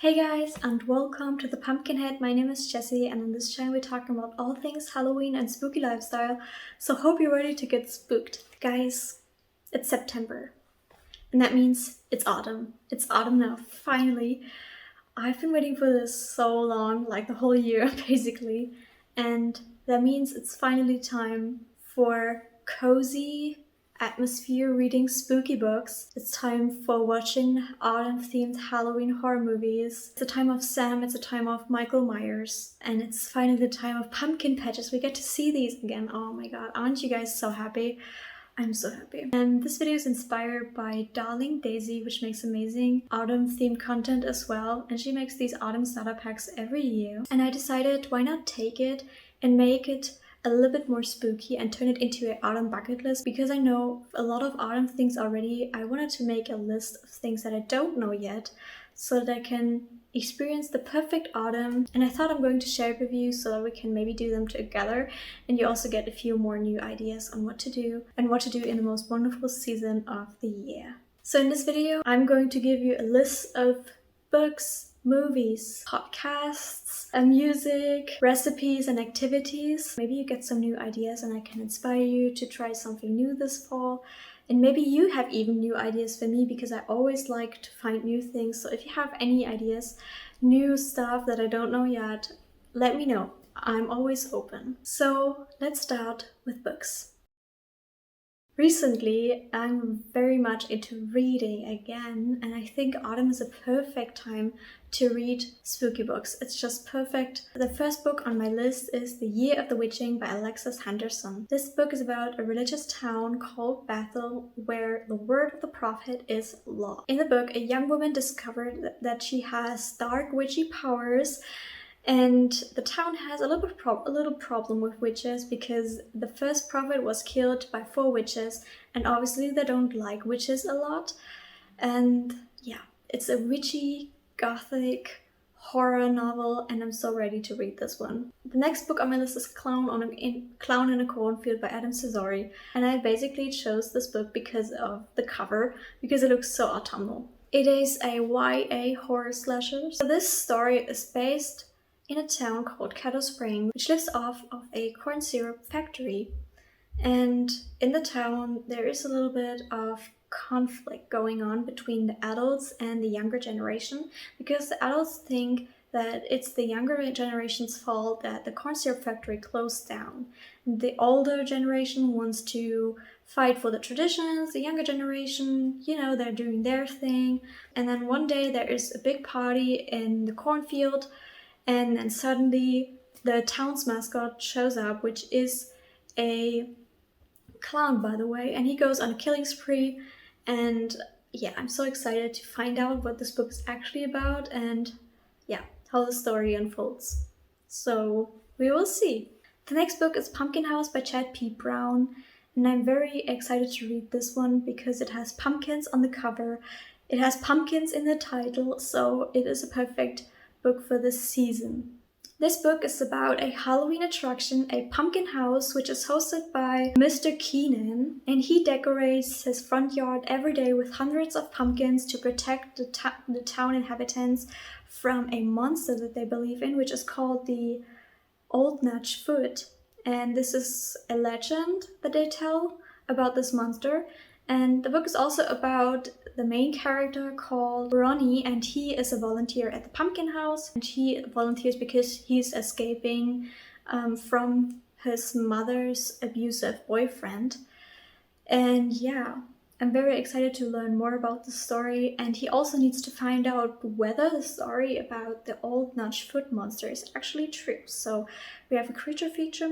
Hey guys, and welcome to the Pumpkinhead. My name is Jessie, and on this channel we're talking about all things Halloween and spooky lifestyle. So hope you're ready to get spooked. Guys, it's September, and that means it's autumn. It's autumn now, finally. I've been waiting for this so long, like the whole year basically, and that means it's finally time for cozy atmosphere reading spooky books. It's time for watching autumn-themed Halloween horror movies. It's a time of Sam, it's a time of Michael Myers, and it's finally the time of pumpkin patches. We get to see these again. Oh my god, aren't you guys so happy? I'm so happy. And this video is inspired by Darling Daisy, which makes amazing autumn-themed content as well. And she makes these autumn starter packs every year. And I decided, why not take it and make it a little bit more spooky and turn it into an autumn bucket list, because I know a lot of autumn things already. I wanted to make a list of things that I don't know yet so that I can experience the perfect autumn, and I thought I'm going to share it with you so that we can maybe do them together, and you also get a few more new ideas on what to do and what to do in the most wonderful season of the year. So in this video I'm going to give you a list of books, movies, podcasts, music, recipes, and activities. Maybe you get some new ideas and I can inspire you to try something new this fall. And maybe you have even new ideas for me, because I always like to find new things. So if you have any ideas, new stuff that I don't know yet, let me know. I'm always open. So let's start with books. Recently, I'm very much into reading again, and I think autumn is a perfect time to read spooky books. It's just perfect. The first book on my list is The Year of the Witching by Alexis Henderson. This book is about a religious town called Bethel, where the word of the prophet is law. In the book, a young woman discovered that she has dark witchy powers, and the town has a little problem with witches, because the first prophet was killed by 4 witches, and obviously they don't like witches a lot. And yeah, it's a witchy, gothic horror novel, and I'm so ready to read this one. The next book on my list is Clown in a Cornfield by Adam Cesari, and I basically chose this book because of the cover, because it looks so autumnal. It is a YA horror slasher. So this story is based in a town called Caddo Spring, which lives off of a corn syrup factory. And in the town, there is a little bit of conflict going on between the adults and the younger generation, because the adults think that it's the younger generation's fault that the corn syrup factory closed down. The older generation wants to fight for the traditions, the younger generation, they're doing their thing. And then one day there is a big party in the cornfield, and then suddenly the town's mascot shows up, which is a clown, by the way, and he goes on a killing spree. And yeah, I'm so excited to find out what this book is actually about, and yeah, how the story unfolds. So we will see. The next book is Pumpkin House by Chad P. Brown, and I'm very excited to read this one because it has pumpkins on the cover, it has pumpkins in the title, so it is a perfect book for this season. This book is about a Halloween attraction, a pumpkin house, which is hosted by Mr. Keenan, and he decorates his front yard every day with hundreds of pumpkins to protect the town inhabitants from a monster that they believe in, which is called the Old Nutch Foot. And this is a legend that they tell about this monster. And the book is also about the main character called Ronnie, and he is a volunteer at the pumpkin house, and he volunteers because he's escaping from his mother's abusive boyfriend. And yeah, I'm very excited to learn more about the story, and he also needs to find out whether the story about the Old Nutch Foot monster is actually true. So we have a creature feature,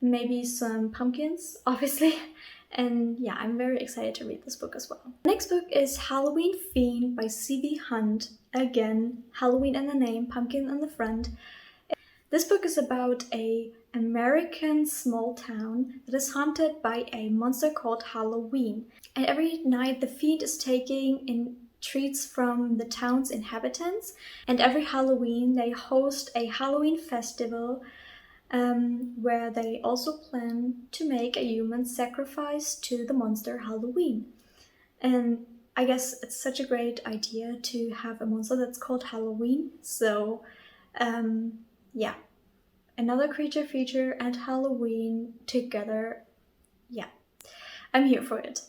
maybe some pumpkins, obviously. And yeah, I'm very excited to read this book as well. The next book is Halloween Fiend by C.V. Hunt. Again, Halloween in the name, pumpkin in the front. This book is about an American small town that is haunted by a monster called Halloween. And every night the fiend is taking in treats from the town's inhabitants. And every Halloween they host a Halloween festival where they also plan to make a human sacrifice to the monster Halloween. And I guess it's such a great idea to have a monster that's called Halloween. So yeah, another creature feature and Halloween together. Yeah, I'm here for it.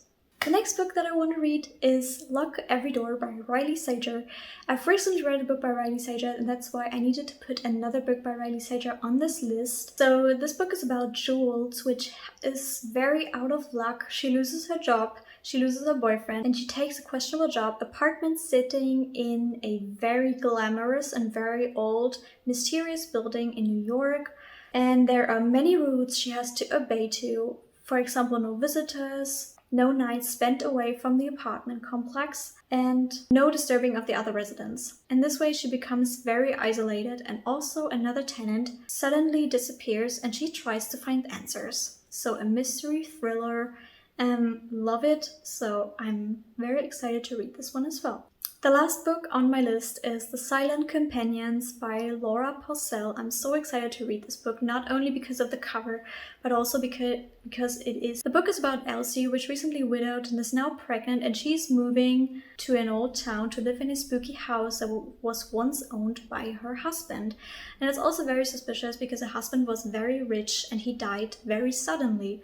The next book that I want to read is Lock Every Door by Riley Sager. I've recently read a book by Riley Sager, and that's why I needed to put another book by Riley Sager on this list. So this book is about Jules, which is very out of luck. She loses her job, she loses her boyfriend, and she takes a questionable job, apartment sitting in a very glamorous and very old, mysterious building in New York. And there are many rules she has to obey to. For example, no visitors, no nights spent away from the apartment complex, and no disturbing of the other residents. In this way, she becomes very isolated, and also another tenant suddenly disappears and she tries to find answers. So a mystery thriller, love it. So I'm very excited to read this one as well. The last book on my list is The Silent Companions by Laura Purcell. I'm so excited to read this book, not only because of the cover, but also because the book is about Elsie, which recently widowed and is now pregnant, and she's moving to an old town to live in a spooky house that was once owned by her husband. And it's also very suspicious because her husband was very rich and he died very suddenly.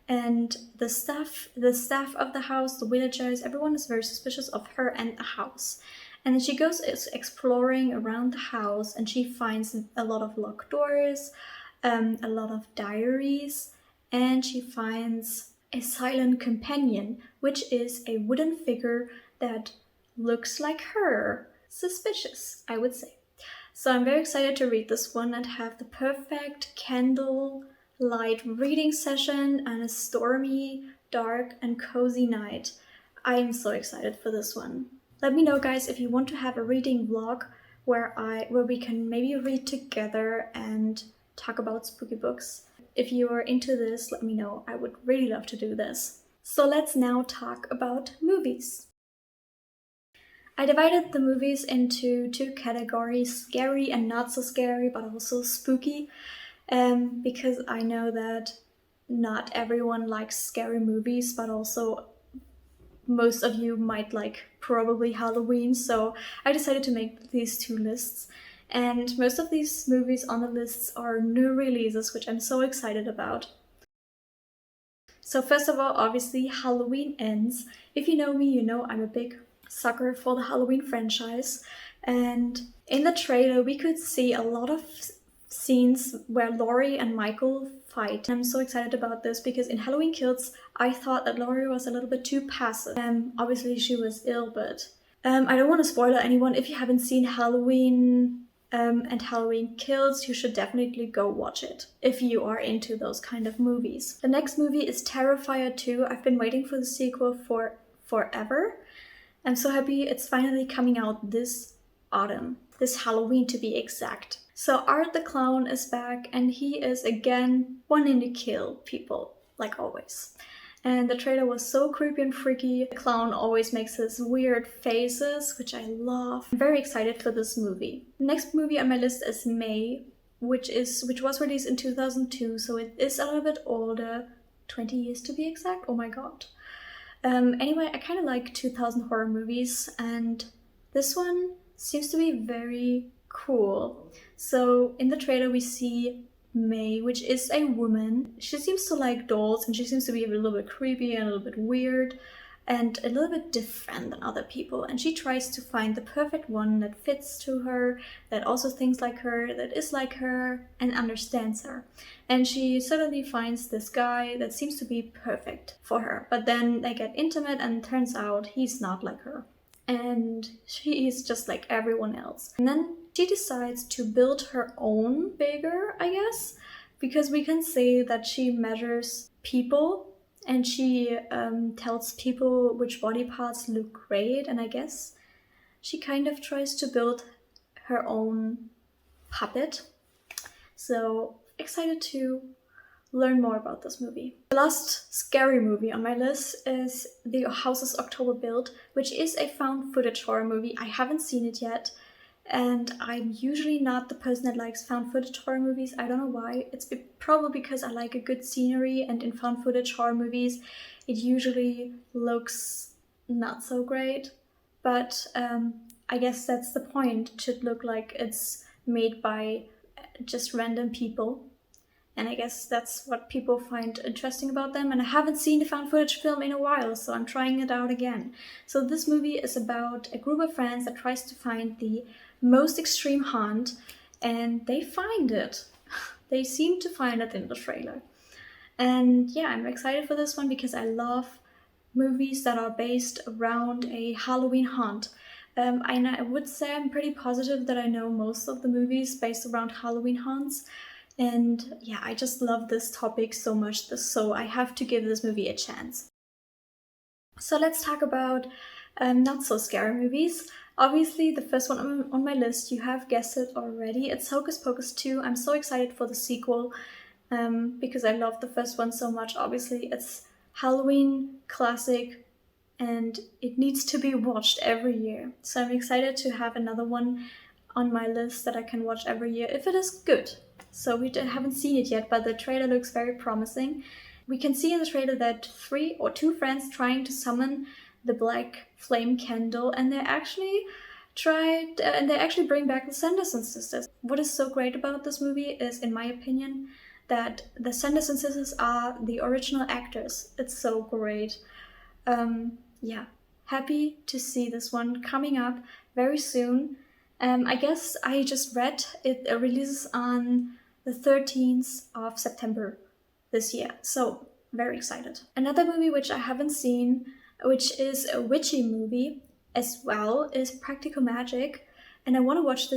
And the staff of the house, the villagers, everyone is very suspicious of her and the house. And then she goes exploring around the house, and she finds a lot of locked doors, a lot of diaries, and she finds a silent companion, which is a wooden figure that looks like her. Suspicious, I would say. So I'm very excited to read this one and have the perfect candle light reading session and a stormy, dark, and cozy night. I'm so excited for this one. Let me know, guys, if you want to have a reading vlog where we can maybe read together and talk about spooky books. If you are into this, let me know. I would really love to do this. So let's now talk about movies. I divided the movies into two categories, scary and not so scary, but also spooky. Because I know that not everyone likes scary movies, but also most of you might like probably Halloween, so I decided to make these two lists. And most of these movies on the lists are new releases, which I'm so excited about. So first of all, obviously, Halloween Ends. If you know me, you know I'm a big sucker for the Halloween franchise. And in the trailer, we could see a lot of scenes where Laurie and Michael fight. I'm so excited about this because in Halloween Kills, I thought that Laurie was a little bit too passive. Obviously she was ill, but I don't want to spoil anyone. If you haven't seen Halloween and Halloween Kills, you should definitely go watch it if you are into those kind of movies. The next movie is Terrifier 2. I've been waiting for the sequel for forever. I'm so happy it's finally coming out this autumn, this Halloween to be exact. So Art the Clown is back, and he is again wanting to kill people, like always. And the trailer was so creepy and freaky. The clown always makes his weird faces, which I love. I'm very excited for this movie. The next movie on my list is May, which was released in 2002, so it is a little bit older, 20 years to be exact. Oh my god. Anyway, I kind of like 2000 horror movies, and this one seems to be very cool. So in the trailer we see May, which is a woman. She seems to like dolls, and she seems to be a little bit creepy and a little bit weird and a little bit different than other people. And she tries to find the perfect one that fits to her, that also thinks like her, that is like her and understands her. And she suddenly finds this guy that seems to be perfect for her. But then they get intimate and it turns out he's not like her. And she is just like everyone else. And then she decides to build her own bigger, I guess, because we can say that she measures people and she tells people which body parts look great. And I guess she kind of tries to build her own puppet. So excited to learn more about this movie. The last scary movie on my list is The Houses October Built, which is a found footage horror movie. I haven't seen it yet, and I'm usually not the person that likes found footage horror movies. I don't know why. It's probably because I like a good scenery, and in found footage horror movies it usually looks not so great. But I guess that's the point. It should look like it's made by just random people. And I guess that's what people find interesting about them. And I haven't seen a found footage film in a while, so I'm trying it out again. So this movie is about a group of friends that tries to find the most extreme haunt, and they find it. They seem to find it in the trailer. And yeah, I'm excited for this one because I love movies that are based around a Halloween haunt. I would say I'm pretty positive that I know most of the movies based around Halloween haunts. And yeah, I just love this topic so much, so I have to give this movie a chance. So let's talk about not so scary movies. Obviously, the first one on my list, you have guessed it already. It's Hocus Pocus 2. I'm so excited for the sequel because I love the first one so much. Obviously, it's Halloween classic and it needs to be watched every year. So I'm excited to have another one on my list that I can watch every year if it is good. So we haven't seen it yet, but the trailer looks very promising. We can see in the trailer that 3 or 2 friends trying to summon the black flame candle, and they actually bring back the Sanderson sisters. What is so great about this movie is, in my opinion, that the Sanderson sisters are the original actors. It's so great. Yeah, happy to see this one coming up very soon. I guess I just read it releases on the 13th of September this year. So very excited. Another movie which I haven't seen, which is a witchy movie as well, is Practical Magic. And I want to watch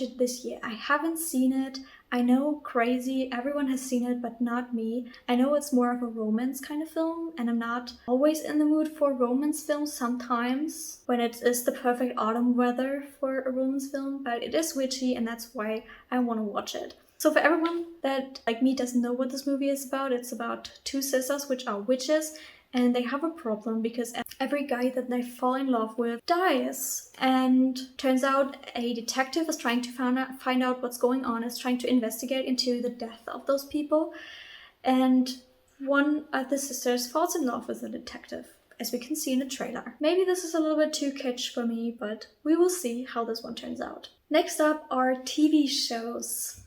it this year. I haven't seen it. I know, crazy, everyone has seen it, but not me. I know it's more of a romance kind of film, and I'm not always in the mood for romance films sometimes, when it is the perfect autumn weather for a romance film, but it is witchy, and that's why I want to watch it. So for everyone that, like me, doesn't know what this movie is about, it's about 2 sisters which are witches, and they have a problem because every guy that they fall in love with dies. And turns out a detective is trying to find out what's going on, is trying to investigate into the death of those people. And one of the sisters falls in love with the detective, as we can see in the trailer. Maybe this is a little bit too kitsch for me, but we will see how this one turns out. Next up are TV shows.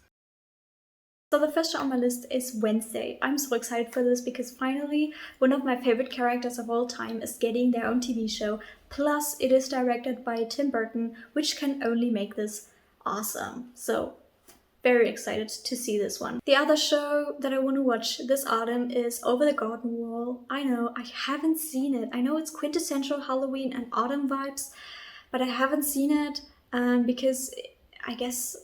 So the first show on my list is Wednesday. I'm so excited for this because finally one of my favorite characters of all time is getting their own TV show. Plus it is directed by Tim Burton, which can only make this awesome. So very excited to see this one. The other show that I want to watch this autumn is Over the Garden Wall. I know, I haven't seen it. I know it's quintessential Halloween and autumn vibes, but I haven't seen it because I guess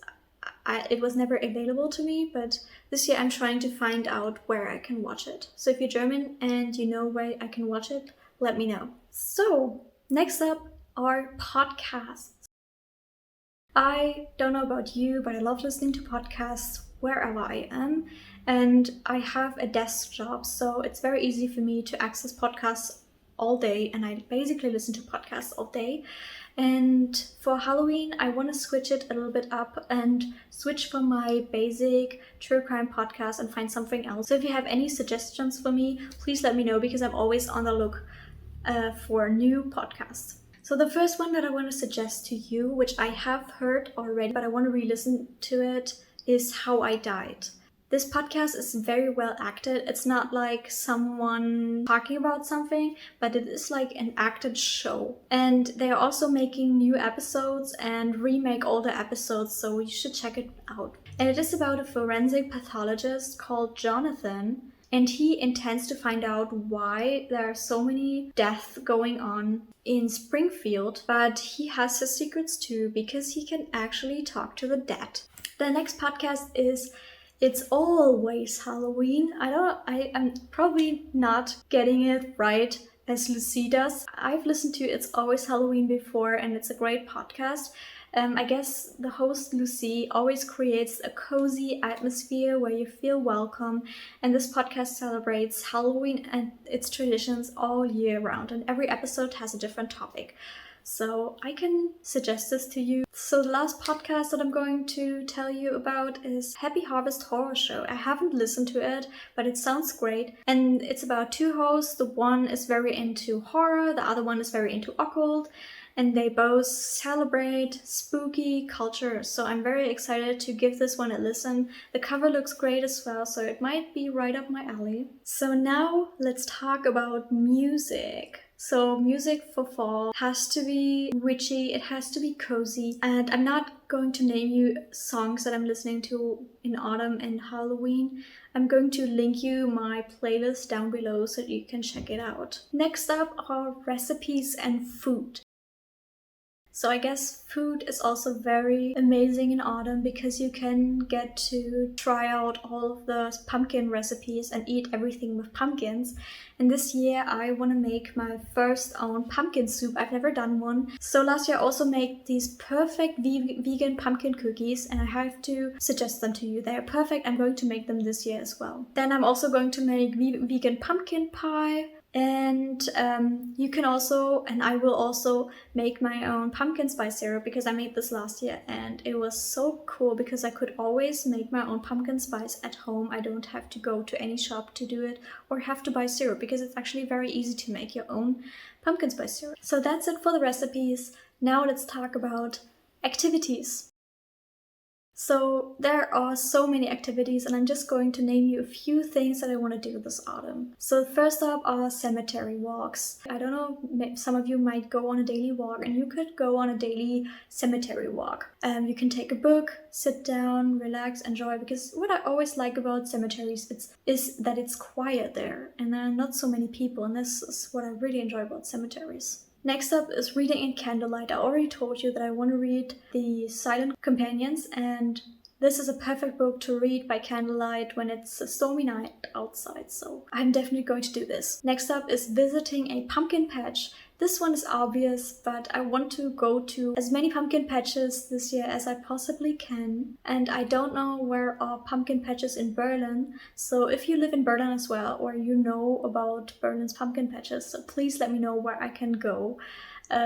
it was never available to me, but this year I'm trying to find out where I can watch it. So if you're German and you know where I can watch it, let me know. So next up are podcasts. I don't know about you, but I love listening to podcasts wherever I am, and I have a desk job, so it's very easy for me to access podcasts all day, and I basically listen to podcasts all day. And for Halloween, I want to switch it a little bit up and switch from my basic true crime podcast and find something else. So if you have any suggestions for me, please let me know because I'm always on the look for new podcasts. So the first one that I want to suggest to you, which I have heard already, but I want to re-listen to it, is How I Died. This podcast is very well acted. It's not like someone talking about something, but it is like an acted show. And they are also making new episodes and remake older episodes, so you should check it out. And it is about a forensic pathologist called Jonathan, and he intends to find out why there are so many deaths going on in Springfield, but he has his secrets too, because he can actually talk to the dead. The next podcast is It's Always Halloween. I'm probably not getting it right as Lucy does. I've listened to It's Always Halloween before, and it's a great podcast. I guess the host Lucy always creates a cozy atmosphere where you feel welcome, and this podcast celebrates Halloween and its traditions all year round, and every episode has a different topic. So I can suggest this to you. So the last podcast that I'm going to tell you about is Happy Harvest Horror Show. I haven't listened to it, but it sounds great. And it's about two hosts. The one is very into horror, the other one is very into occult. And they both celebrate spooky culture. So I'm very excited to give this one a listen. The cover looks great as well, so it might be right up my alley. So now let's talk about music. So music for fall has to be witchy, it has to be cozy, and I'm not going to name you songs that I'm listening to in autumn and Halloween. I'm going to link you my playlist down below so that you can check it out. Next up are recipes and food. So I guess food is also very amazing in autumn because you can get to try out all of the pumpkin recipes and eat everything with pumpkins. And this year I want to make my first own pumpkin soup. I've never done one. So last year I also made these perfect vegan pumpkin cookies and I have to suggest them to you. They are perfect. I'm going to make them this year as well. Then I'm also going to make vegan pumpkin pie. And you can also, and I will also make my own pumpkin spice syrup because I made this last year and it was so cool because I could always make my own pumpkin spice at home. I don't have to go to any shop to do it or have to buy syrup because it's actually very easy to make your own pumpkin spice syrup. So that's it for the recipes. Now let's talk about activities. So there are so many activities and I'm just going to name you a few things that I want to do this autumn. So first up are cemetery walks. I don't know, some of you might go on a daily walk and you could go on a daily cemetery walk. You can take a book, sit down, relax, enjoy, because what I always like about cemeteries is that it's quiet there and there are not so many people, and this is what I really enjoy about cemeteries. Next up is reading in candlelight. I already told you that I want to read The Silent Companions, and this is a perfect book to read by candlelight when it's a stormy night outside, so I'm definitely going to do this. Next up is visiting a pumpkin patch. This one is obvious, but I want to go to as many pumpkin patches this year as I possibly can. And I don't know where are pumpkin patches in Berlin, so if you live in Berlin as well, or you know about Berlin's pumpkin patches, so please let me know where I can go.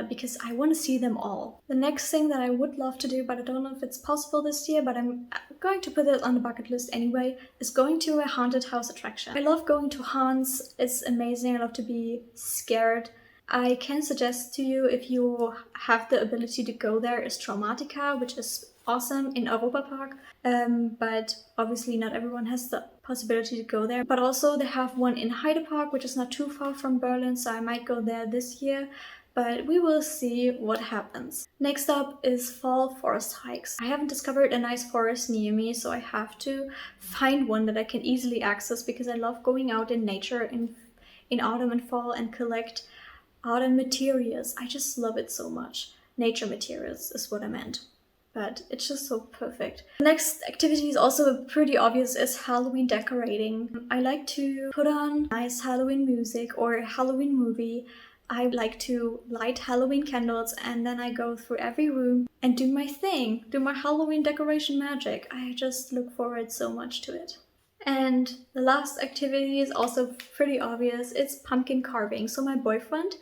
Because I want to see them all. The next thing that I would love to do, but I don't know if it's possible this year, but I'm going to put it on the bucket list anyway, is going to a haunted house attraction. I love going to haunts, it's amazing, I love to be scared. I can suggest to you, if you have the ability to go there, is Traumatica, which is awesome in Europa Park, but obviously not everyone has the possibility to go there. But also they have one in Heide Park, which is not too far from Berlin, so I might go there this year. But we will see what happens. Next up is fall forest hikes. I haven't discovered a nice forest near me, so I have to find one that I can easily access because I love going out in nature in autumn and fall and collect autumn materials. I just love it so much. Nature materials is what I meant. But it's just so perfect. The next activity is also pretty obvious, is Halloween decorating. I like to put on nice Halloween music or a Halloween movie. I like to light Halloween candles and then I go through every room and do my thing, do my Halloween decoration magic. I just look forward so much to it. And the last activity is also pretty obvious, it's pumpkin carving. So my boyfriend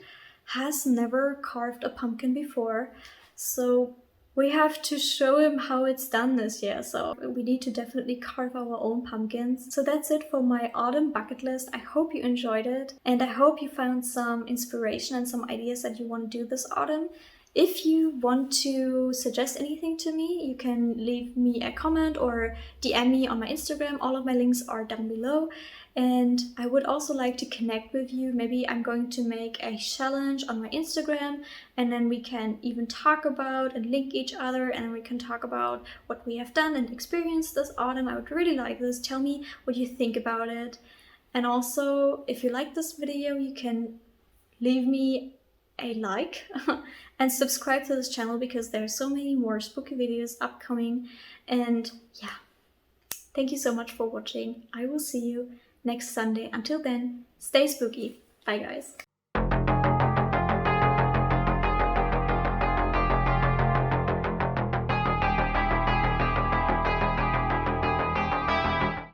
has never carved a pumpkin before, so we have to show him how it's done this year, so we need to definitely carve our own pumpkins. So that's it for my autumn bucket list. I hope you enjoyed it and I hope you found some inspiration and some ideas that you want to do this autumn. If you want to suggest anything to me, you can leave me a comment or DM me on my Instagram. All of my links are down below. And I would also like to connect with you. Maybe I'm going to make a challenge on my Instagram and then we can even talk about and link each other and we can talk about what we have done and experienced this autumn. I would really like this. Tell me what you think about it. And also, if you like this video, you can leave me a like and subscribe to this channel because there are so many more spooky videos upcoming. And yeah, thank you so much for watching. I will see you next Sunday. Until then, stay spooky. Bye guys.